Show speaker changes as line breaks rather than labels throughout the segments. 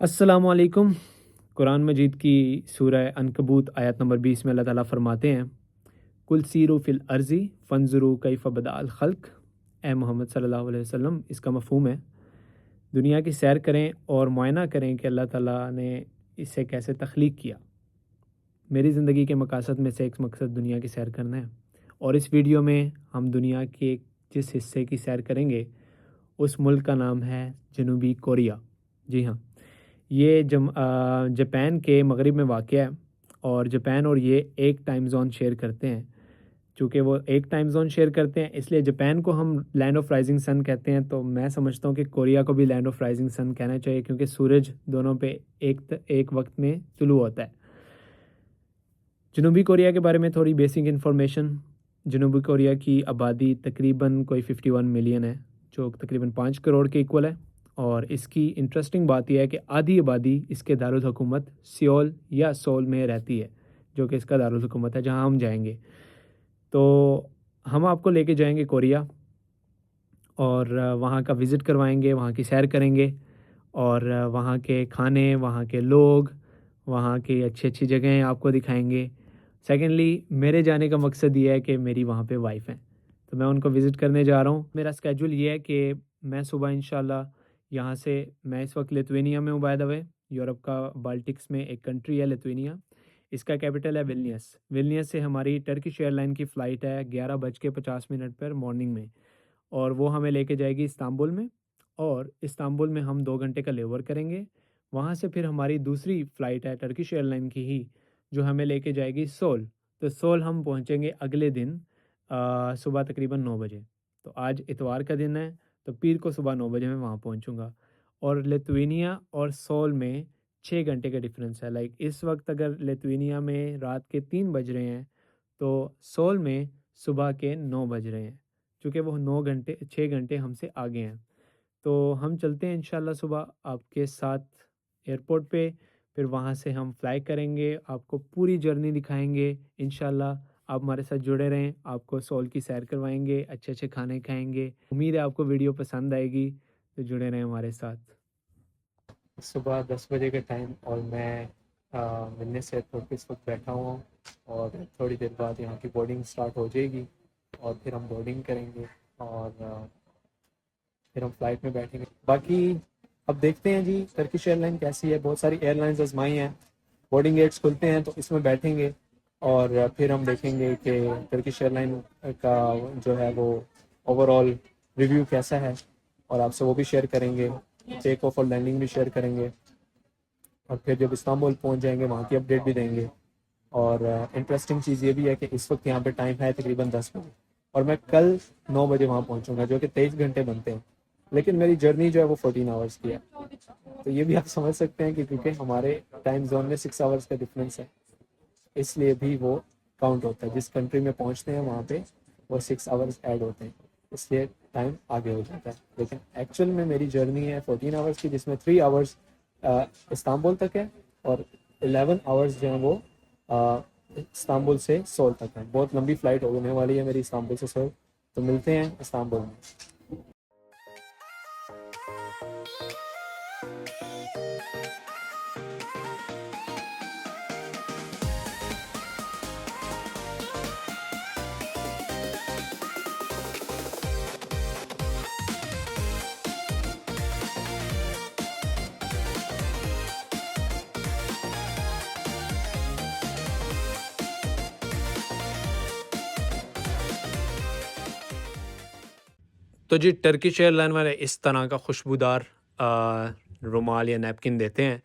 अस्सलामुअलैकुम। कुरान मजीद की सूरह अनकबूत आयत नंबर 20 में अल्लाह ताला फरमाते हैं, कुल सीरू फिल अर्ज़ी फ़ंज़ुरू कैफ़ बदाअल ख़ल्क़। ए मोहम्मद सल्लल्लाहु अलैहि वसल्लम, इसका मफ़हूम है दुनिया की सैर करें और मुआयना करें कि अल्लाह ताला ने इसे कैसे तख्लीक किया। मेरी ज़िंदगी के मकासद में से एक मकसद दुनिया की सैर करना है, और इस वीडियो में हम दुनिया के जिस हिस्से की सैर करेंगे उस मुल्क का नाम है जनूबी कोरिया। जी हाँ, ये जापान के मगरिब में वाक़या है, और जापान और ये एक टाइम ज़ोन शेयर करते हैं। चूँकि वो एक टाइम ज़ोन शेयर करते हैं, इसलिए जापान को हम लैंड ऑफ राइज़िंग सन कहते हैं, तो मैं समझता हूँ कि कोरिया को भी लैंड ऑफ राइज़िंग सन कहना चाहिए, क्योंकि सूरज दोनों पे एक वक़्त में तुलू होता है। जनूबी कोरिया के बारे में थोड़ी बेसिक इन्फॉर्मेशन। जनूबी कोरिया की आबादी तकरीबन कोई 51 मिलियन है, जो तकरीबन 5 करोड़ के इक्वल है। और इसकी इंटरेस्टिंग बात यह है कि आधी आबादी इसके दारुल हुकूमत सियोल या सोल में रहती है, जो कि इसका दारुल हुकूमत है, जहां हम जाएंगे। तो हम आपको लेके जाएंगे कोरिया, और वहाँ का विज़िट करवाएंगे, वहाँ की सैर करेंगे, और वहाँ के खाने, वहाँ के लोग, वहाँ की अच्छी अच्छी जगहें आपको दिखाएंगे। सेकेंडली, मेरे जाने का मकसद ये है कि मेरी वहाँ पे वाइफ़ हैं, तो मैं उनको विज़िट करने जा रहा हूँ। मेरा स्केड्यूल ये है कि मैं सुबह इंशाल्लाह यहाँ से, मैं इस वक्त लिथुआनिया में हूँ बाय द वे। यूरोप का बाल्टिक्स में एक कंट्री है लिथुआनिया, इसका कैपिटल है विल्नियस। विल्नियस से हमारी टर्किश एयरलाइन की फ़्लाइट है 11:50 पर मॉर्निंग में, और वो हमें लेके जाएगी इस्तांबुल में। और इस्तांबुल में हम 2 घंटे का लेओवर करेंगे। वहाँ से फिर हमारी दूसरी फ़्लाइट है टर्किश एयरलाइन की ही, जो हमें लेके जाएगी सोल। तो सोल हम पहुँचेंगे अगले दिन सुबह तकरीबन 9 बजे। तो आज इतवार का दिन है, तो पीर को सुबह 9 बजे मैं वहाँ पहुँचूँगा। और लिथुआनिया और सोल में 6 घंटे का डिफरेंस है। लाइक इस वक्त अगर लिथुआनिया में रात के 3 बज रहे हैं, तो सोल में सुबह के 9 बज रहे हैं, चूँकि वो 9 घंटे 6 घंटे हमसे आगे हैं। तो हम चलते हैं इंशाल्लाह सुबह आपके साथ एयरपोर्ट पे, फिर वहाँ से हम फ्लाई करेंगे, आपको पूरी जर्नी दिखाएँगे इंशाल्लाह। आप हमारे साथ जुड़े रहें, आपको सोल की सैर करवाएँगे, अच्छे-अच्छे खाने खाएँगे। उम्मीद है आपको वीडियो पसंद आएगी, तो जुड़े रहें हमारे साथ। सुबह 10 बजे का टाइम, और मैं मिलने से एयरपोर्ट पे इस वक्त बैठा हुआ हूँ, और थोड़ी देर बाद यहाँ की बोर्डिंग स्टार्ट हो जाएगी, और फिर हम बोर्डिंग करेंगे, और फिर हम फ्लाइट में बैठेंगे। बाकी अब देखते हैं जी टर्किश एयरलाइन कैसी है। बहुत सारी एयरलाइंस आजमाई हैं, बोर्डिंग गेट्स खुलते हैं तो इसमें बैठेंगे, और फिर हम देखेंगे कि टर्किश एयरलाइन का जो है वो ओवरऑल रिव्यू कैसा है, और आपसे वो भी शेयर करेंगे। टेक ऑफ और लैंडिंग भी शेयर करेंगे, और फिर जब इस्तांबुल पहुंच जाएंगे वहाँ की अपडेट भी देंगे। और इंटरेस्टिंग चीज़ ये भी है कि इस वक्त यहाँ पे टाइम है तकरीबन 10 बजे, और मैं कल 9 बजे वहाँ पहुँचूँगा, जो कि 23 घंटे बनते हैं, लेकिन मेरी जर्नी जो है वो 14 आवर्स की है। तो ये भी आप समझ सकते हैं कि क्योंकि हमारे टाइम जोन में 6 आवर्स का डिफरेंस है, इसलिए भी वो काउंट होता है। जिस कंट्री में पहुँचते हैं वहाँ पे वो 6 आवर्स ऐड होते हैं, इसलिए टाइम आगे हो जाता है। लेकिन एक्चुअल में मेरी जर्नी है 14 आवर्स की, जिसमें 3 आवर्स इस्तांबुल तक है, और 11 आवर्स जो हैं वो इस्तांबुल से सोल तक है। बहुत लंबी फ़्लाइट होने वाली है मेरी इस्तांबुल से सोल। तो मिलते हैं इस्तांबुल में। तो जी टर्किश एयरलाइन वाले इस तरह का खुशबूदार रुमाल या नैपकिन देते हैं,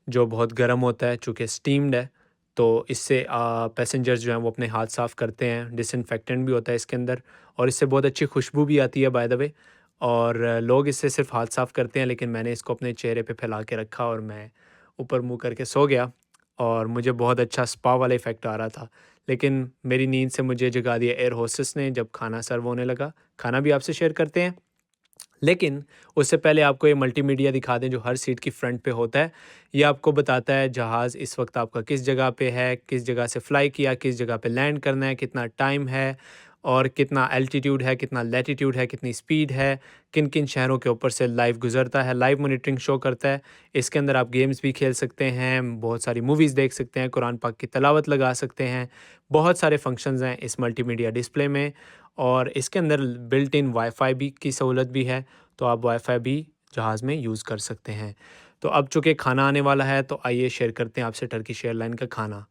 जो बहुत गर्म होता है, चूँकि स्टीम्ड है। तो इससे पैसेंजर्स जो हैं वो अपने हाथ साफ़ करते हैं। डिसइंफेक्टेंट भी होता है इसके अंदर, और इससे बहुत अच्छी खुशबू भी आती है बाय द वे। और लोग इससे सिर्फ हाथ साफ़ करते हैं, लेकिन मैंने इसको अपने चेहरे पे फैला के रखा, और मैं ऊपर मुँह करके सो गया, और मुझे बहुत अच्छा स्पा वाला इफ़ेक्ट आ रहा था। लेकिन मेरी नींद से मुझे जगा दिया एयर होस्टेस ने, जब खाना सर्व होने लगा। खाना भी आपसे शेयर करते हैं, लेकिन उससे पहले आपको ये मल्टीमीडिया दिखा दें जो हर सीट की फ्रंट पे होता है। ये आपको बताता है जहाज़ इस वक्त आपका किस जगह पे है, किस जगह से फ़्लाई किया, किस जगह पे लैंड करना है, कितना टाइम है, और कितना एल्टीट्यूड है, कितना लैटिट्यूड है, कितनी स्पीड है, किन किन शहरों के ऊपर से लाइव गुजरता है, लाइव मॉनिटरिंग शो करता है। इसके अंदर आप गेम्स भी खेल सकते हैं, बहुत सारी मूवीज़ देख सकते हैं, कुरान पाक की तिलावत लगा सकते हैं। बहुत सारे फंक्शंस हैं इस मल्टीमीडिया डिस्प्ले में, और इसके अंदर बिल्ट इन वाईफाई भी की सहूलत भी है, तो आप वाईफाई भी जहाज़ में यूज़ कर सकते हैं। तो अब चूँकि खाना आने वाला है, तो आइए शेयर करते हैं आपसे टर्किश एयरलाइन का खाना।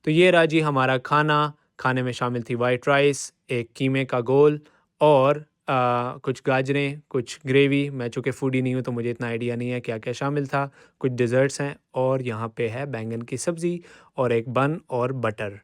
तो ये रहा जी हमारा खाना। खाने में शामिल थी वाइट राइस, एक कीमे का गोल, और कुछ गाजरें, कुछ ग्रेवी। मैं चूँकि फूडी नहीं हूँ तो मुझे इतना आइडिया नहीं है क्या-क्या शामिल था। कुछ डेज़र्ट्स हैं, और यहाँ पे है बैंगन की सब्ज़ी और एक बन और बटर।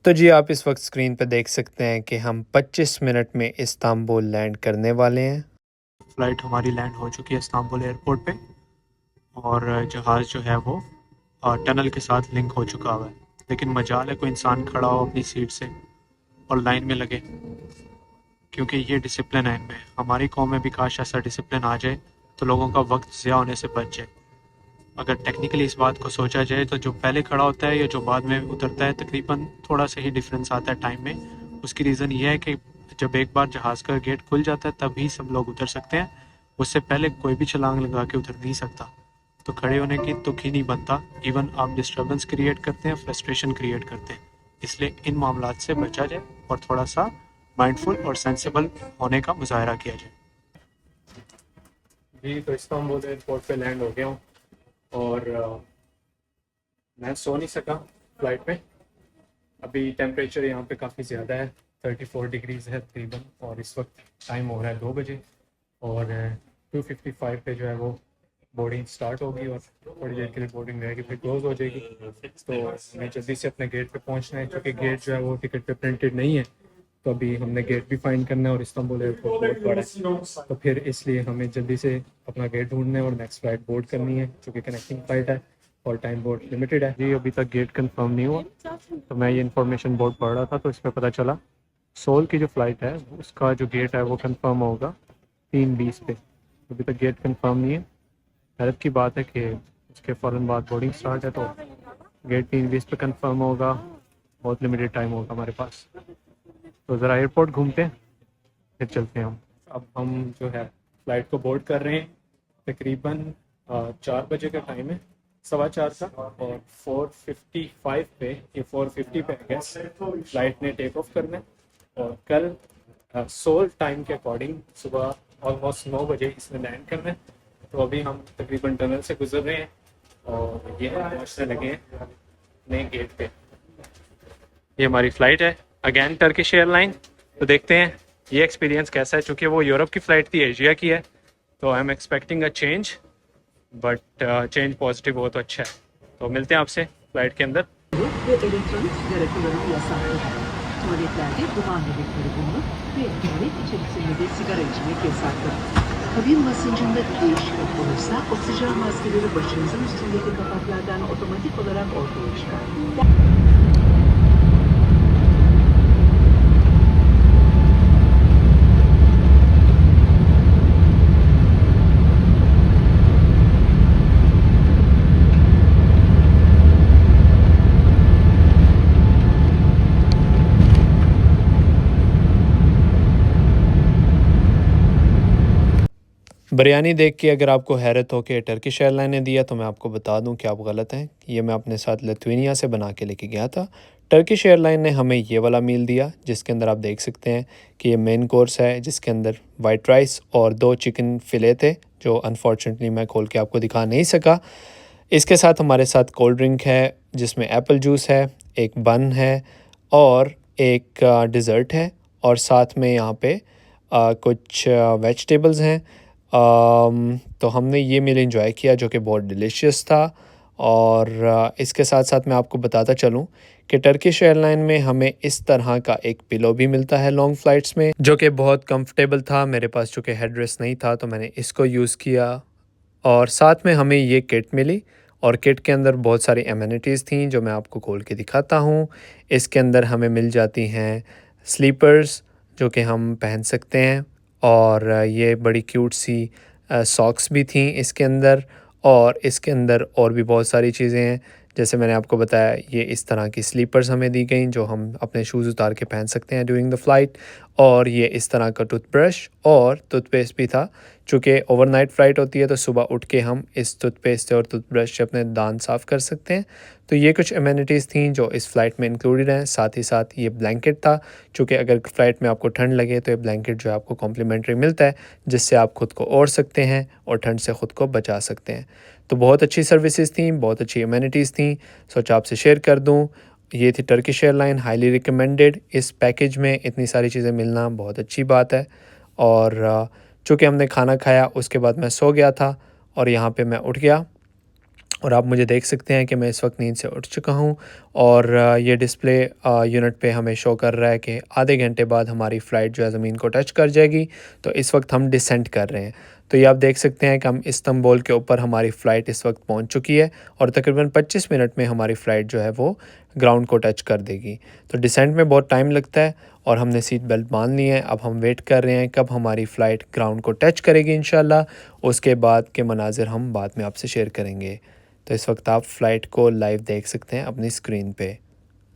तो जी आप इस वक्त स्क्रीन पे देख सकते हैं कि हम 25 मिनट में इस्तांबुल लैंड करने वाले हैं। फ़्लाइट हमारी लैंड हो चुकी है इस्तांबुल एयरपोर्ट पे, और जहाज़ जो है वो टनल के साथ लिंक हो चुका हुआ है। लेकिन मजाल है कोई इंसान खड़ा हो अपनी सीट से और लाइन में लगे, क्योंकि ये डिसिप्लिन है इनमें। हमारी कौम में भी काश ऐसा डिसिप्लिन आ जाए तो लोगों का वक्त ज़िया होने से बच जाए। अगर टेक्निकली इस बात को सोचा जाए तो जो पहले खड़ा होता है या जो बाद में उतरता है, तकरीबन थोड़ा सा ही डिफरेंस आता है टाइम में। उसकी रीज़न ये है कि जब एक बार जहाज़ का गेट खुल जाता है तभी सब लोग उतर सकते हैं, उससे पहले कोई भी छलांग लगा के उतर नहीं सकता। तो खड़े होने की तुक ही नहीं बनता। इवन आप डिस्टर्बेंस क्रिएट करते हैं, फ्रस्ट्रेशन क्रिएट करते हैं। इसलिए इन मामलात से बचा जाए और थोड़ा सा माइंडफुल और सेंसिबल होने का मुजाहरा किया जाए। जी तो इस्तांबुल एयरपोर्ट पे लैंड हो गया हूँ, और मैं सो नहीं सका फ़्लाइट में। अभी टेम्परेचर यहाँ पे काफ़ी ज़्यादा है, 34 डिग्रीज़ है तकरीबन, और इस वक्त टाइम हो रहा है 2 बजे, और 2:55 पे जो है वो बोर्डिंग स्टार्ट होगी, और थोड़ी देर के लिए बोर्डिंग रहेगी, फिर क्लोज़ हो जाएगी। तो हमें जल्दी से अपने गेट पे पहुँचना है, क्योंकि गेट जो है वो टिकट पे प्रिंटेड नहीं है। तो अभी हमने गेट भी फाइंड करना है, और इस्तांबुल एयरपोर्ट बहुत बड़ा है, तो फिर इसलिए हमें जल्दी से अपना गेट ढूंढना है और नेक्स्ट फ़्लाइट बोर्ड करनी है, क्योंकि कनेक्टिंग फ़्लाइट है और टाइम बहुत लिमिटेड है। जी अभी तक गेट कंफर्म नहीं हुआ, तो मैं ये इन्फॉर्मेशन बोर्ड पढ़ रहा था, तो इस पर पता चला सोल की जो फ़्लाइट है उसका जो गेट है वो कंफर्म होगा 3:20 पे। अभी तक गेट कंफर्म नहीं है। हैरत की बात है कि उसके फ़ौरन बाद बोर्डिंग स्टार्ट है, तो गेट 3:20 पे कंफर्म होगा। बहुत लिमिटेड टाइम होगा हमारे पास, तो ज़रा एयरपोर्ट घूमते हैं फिर चलते हैं हम। अब हम जो है फ़्लाइट को बोर्ड कर रहे हैं। तकरीबन 4 बजे का टाइम है, 4:15 का, और 4:55 पे, ये 4:50 पे आई गेस फ़्लाइट ने टेक ऑफ करना है। और कल सोल टाइम के अकॉर्डिंग सुबह ऑलमोस्ट 9 बजे इसमें लैंड करना है। तो अभी हम तकरीबन टनल से गुजर रहे हैं, और ये हम पहुँचने लगे हैं नए गेट पे। ये हमारी फ़्लाइट है, अगेन टर्किश एयरलाइन। तो देखते हैं ये एक्सपीरियंस कैसा है, चूँकि वो यूरोप की फ़्लाइट थी, एशिया की है, तो I am expecting a change, but change positive हो तो अच्छा है। तो मिलते हैं आपसे फ़्लाइट के अंदर।
ve elektronik sigara kullanımı yasaktır. Tuvaletlerde duman bebekleri bulunur ve tuvalet içerisinde de sigara içmek yasaktır. Kabin basıncında bir değişiklik olursa oksijen maskeleri başınızın üstündeki kapaklardan otomatik olarak ortaya çıkar.
Biryani देख के अगर आपको हैरत हो कि Turkish airline ने दिया, तो मैं आपको बता दूं कि आप गलत हैं। ये मैं अपने साथ लिथुआनिया से बना के लेके गया था। टर्किश एयरलाइन ने हमें ये वाला मील दिया, जिसके अंदर आप देख सकते हैं कि ये मेन कोर्स है, जिसके अंदर वाइट राइस और 2 चिकन फ़िले थे, जो अनफॉर्चुनेटली मैं खोल के आपको दिखा नहीं सका। इसके साथ हमारे साथ कोल्ड ड्रिंक है, जिसमें एप्पल जूस है, एक बन है, और एक डिज़र्ट है और साथ में यहाँ पे कुछ वेजिटेबल्स हैं। तो हमने ये मील एंजॉय किया जो कि बहुत डिलीशियस था। और इसके साथ साथ मैं आपको बताता चलूँ कि टर्किश एयरलाइन में हमें इस तरह का एक पिलो भी मिलता है लॉन्ग फ़्लाइट्स में, जो कि बहुत कंफर्टेबल था। मेरे पास चूँकि हेड रेस्ट नहीं था तो मैंने इसको यूज़ किया। और साथ में हमें ये किट मिली और किट के अंदर बहुत सारी एमिनिटीज़ थी जो मैं आपको खोल के दिखाता हूँ। इसके अंदर हमें मिल जाती हैं स्लीपर्स जो कि हम पहन सकते हैं, और ये बड़ी क्यूट सी सॉक्स भी थी इसके अंदर। और इसके अंदर और भी बहुत सारी चीज़ें हैं, जैसे मैंने आपको बताया ये इस तरह की स्लीपर्स हमें दी गई जो हम अपने शूज़ उतार के पहन सकते हैं ड्यूरिंग द फ़्लाइट। और ये इस तरह का टूथब्रश और टूथपेस्ट भी था। चूँकि ओवरनाइट फ़्लाइट होती है तो सुबह उठ के हम इस टूथपेस्ट और टूथब्रश से अपने दांत साफ़ कर सकते हैं। तो ये कुछ एमिनिटीज़ थी जो इस फ़्लाइट में इंक्लूडेड हैं। साथ ही साथ ये ब्लैंकेट था, चूँकि अगर फ़्लाइट में आपको ठंड लगे तो ये ब्लैंकेट जो है आपको कॉम्प्लीमेंट्री मिलता है, जिससे आप ख़ुद को ओढ़ सकते हैं और ठंड से ख़ुद को बचा सकते हैं। तो बहुत अच्छी सर्विसेज थी, बहुत अच्छी एमिनिटीज़ थी, सोचा आपसे शेयर कर दूँ। ये थी टर्किश एयरलाइन, हाईली रिकमेंडेड। इस पैकेज में इतनी सारी चीज़ें मिलना बहुत अच्छी बात है। और चूँकि हमने खाना खाया उसके बाद मैं सो गया था और यहाँ पे मैं उठ गया और आप मुझे देख सकते हैं कि मैं इस वक्त नींद से उठ चुका हूँ। और ये डिस्प्ले यूनिट पे हमें शो कर रहा है कि आधे घंटे बाद हमारी फ़्लाइट जो है ज़मीन को टच कर जाएगी। तो इस वक्त हम डिसेंट कर रहे हैं। तो ये आप देख सकते हैं कि हम इस्तांबुल के ऊपर हमारी फ़्लाइट इस वक्त पहुँच चुकी है और तकरीबन 25 मिनट में हमारी फ़्लाइट जो है वो ग्राउंड को टच कर देगी। तो डिसेंट में बहुत टाइम लगता है और हमने सीट बेल्ट बांध ली है। अब हम वेट कर रहे हैं कब हमारी फ़्लाइट ग्राउंड को टच करेगी इंशाल्लाह। उसके बाद के मनाजिर हम बाद में आपसे शेयर करेंगे। तो इस वक्त आप फ़्लाइट को लाइव देख सकते हैं अपनी स्क्रीन पे।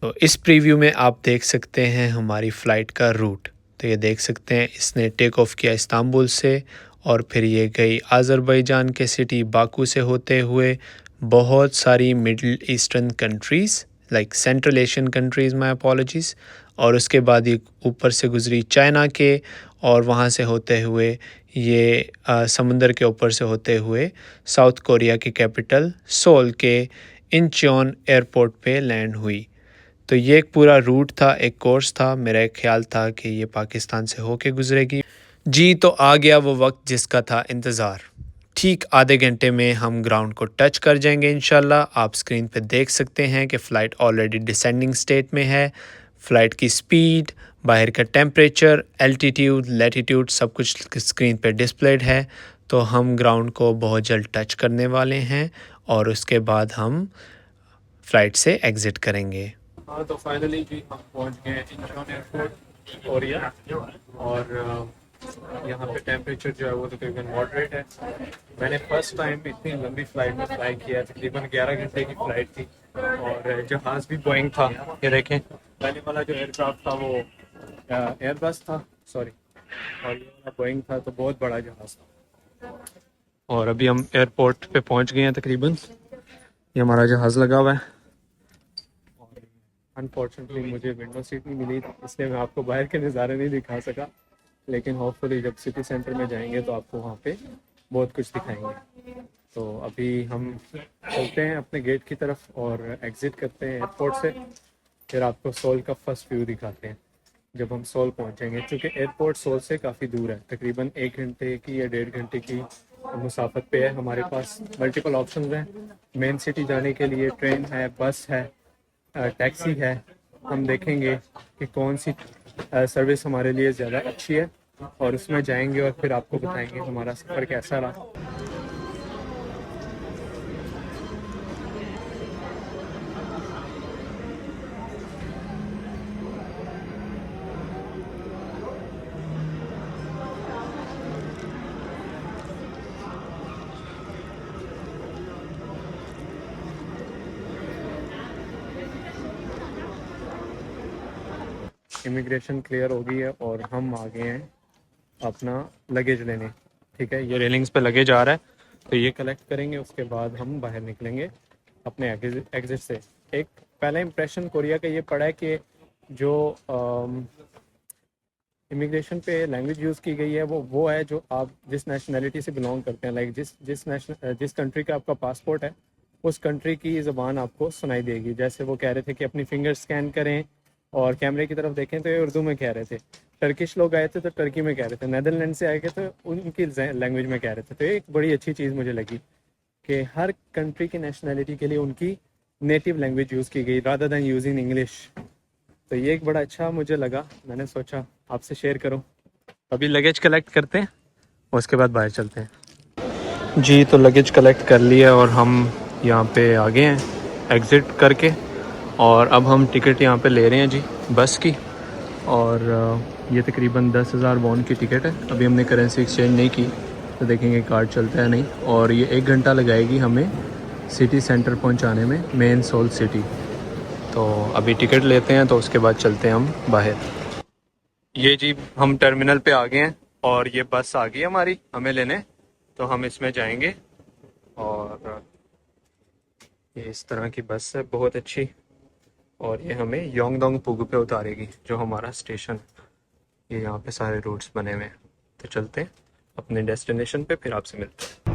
तो इस प्रीव्यू में आप देख सकते हैं हमारी फ़्लाइट का रूट। तो ये देख सकते हैं इसने टेक ऑफ़ किया इस्तांबुल से और फिर ये गई आज़रबाईजान के सिटी बाकू से होते हुए बहुत सारी middle eastern countries like central Asian countries, my apologies. और उसके बाद ये ऊपर से गुज़री चाइना के और वहाँ से होते हुए ये समुंदर के ऊपर से होते हुए साउथ कोरिया की कैपिटल सोल के इंचियोन एयरपोर्ट पे लैंड हुई। तो ये एक पूरा रूट था, एक कोर्स था। मेरा एक ख्याल था कि ये पाकिस्तान से होके गुजरेगी। जी, तो आ गया वो वक्त जिसका था इंतज़ार। ठीक आधे घंटे में हम ग्राउंड को टच कर जाएंगे इंशाल्लाह। आप स्क्रीन पे देख सकते हैं कि फ़्लाइट ऑलरेडी डिसेंडिंग स्टेट में है। फ़्लाइट की स्पीड, बाहर का टेम्परेचर, एल्टीट्यूड, लैटीट्यूड सब कुछ स्क्रीन पे डिस्प्लेड है। तो हम ग्राउंड को बहुत जल्द टच करने वाले हैं और उसके बाद हम फ़्लाइट से एग्ज़िट करेंगे। हाँ, तो फाइनली जी हम पहुंच गए इंचियोन एयरपोर्ट कोरिया। और यहाँ पे टेम्परेचर जो है वो तकरीबन मॉडरेट है। मैंने फ़र्स्ट टाइम इतनी लंबी फ़्लाइट में फ़्लाई किया, तकरीबन 11 घंटे की फ़्लाइट थी। और जहाज़ भी बोइंग था, ये देखें। पहले वाला जो एयरक्राफ्ट था वो एयरबस था, सॉरी, और ये वाला बोइंग था, तो बहुत बड़ा जहाज़ था। और अभी हम एयरपोर्ट पे पहुँच गए हैं तकरीबन। ये हमारा जहाज़ लगा हुआ है। अनफॉर्चुनेटली मुझे विंडो सीट नहीं मिली, इसलिए मैं आपको बाहर के नज़ारे नहीं दिखा सका। लेकिन होपफुली जब सिटी सेंटर में जाएंगे तो आपको वहाँ पे बहुत कुछ दिखाएंगे। तो अभी हम चलते हैं अपने गेट की तरफ और एग्ज़िट करते हैं एयरपोर्ट से। फिर आपको सोल का फ़र्स्ट व्यू दिखाते हैं जब हम सोल पहुँचेंगे, क्योंकि एयरपोर्ट सोल से काफ़ी दूर है, तकरीबन 1 घंटे की या 1.5 घंटे की मुसाफत पे है। हमारे पास मल्टीपल ऑप्शंस हैं मेन सिटी जाने के लिए। ट्रेन है, बस है, टैक्सी है। हम देखेंगे कि कौन सी सर्विस हमारे लिए ज़्यादा अच्छी है और उसमें जाएंगे और फिर आपको बताएंगे हमारा सफ़र कैसा रहा। इमिग्रेशन क्लियर हो गई है और हम आ गए हैं अपना लगेज लेने। ठीक है, ये रेलिंग्स पे लगेज आ रहा है, तो ये कलेक्ट करेंगे, उसके बाद हम बाहर निकलेंगे अपने एग्जिट से। एक पहला इंप्रेशन कोरिया का ये पड़ा है कि जो इमिग्रेशन पे लैंग्वेज यूज़ की गई है वो है जो आप जिस नेशनैलिटी से बिलोंग करते हैं, लाइक जिस कंट्री का आपका पासपोर्ट है उस कंट्री की ज़बान आपको सुनाई देगी। जैसे वो कह रहे थे कि अपनी फिंगर स्कैन करें और कैमरे की तरफ देखें तो ये उर्दू में कह रहे थे। टर्किश लोग आए थे तो टर्की में कह रहे थे, नेदरलैंड से आए थे तो उनकी लैंग्वेज में कह रहे थे। तो ये एक बड़ी अच्छी चीज़ मुझे लगी कि हर कंट्री की नेशनैलिटी के लिए उनकी नेटिव लैंग्वेज यूज़ की गई रादर दैन यूजिंग इंग्लिश। तो ये एक बड़ा अच्छा मुझे लगा, मैंने सोचा आपसे शेयर करूं। अभी लगेज कलेक्ट करते हैं, उसके बाद बाहर चलते हैं जी। तो लगेज कलेक्ट कर लिया और हम यहाँ पे आ गए हैं एग्ज़िट करके, और अब हम टिकट यहाँ पे ले रहे हैं जी बस की। और ये तकरीबन 10,000 वॉन की टिकट है। अभी हमने करेंसी एक्सचेंज नहीं की तो देखेंगे कार्ड चलता है नहीं। और ये 1 घंटा लगाएगी हमें सिटी सेंटर पहुँचाने में, मेन सोल सिटी। तो अभी टिकट लेते हैं तो उसके बाद चलते हैं हम बाहर। ये जी हम टर्मिनल पे आ गए हैं और ये बस आ गई हमारी हमें लेने, तो हम इसमें जाएंगे। और ये इस तरह की बस है बहुत अच्छी, और ये हमें योंगडोंग पुग पे उतारेगी जो हमारा स्टेशन। ये यहाँ पे सारे रूट्स बने हुए हैं। तो चलते हैं अपने डेस्टिनेशन पे, फिर आपसे मिलते हैं।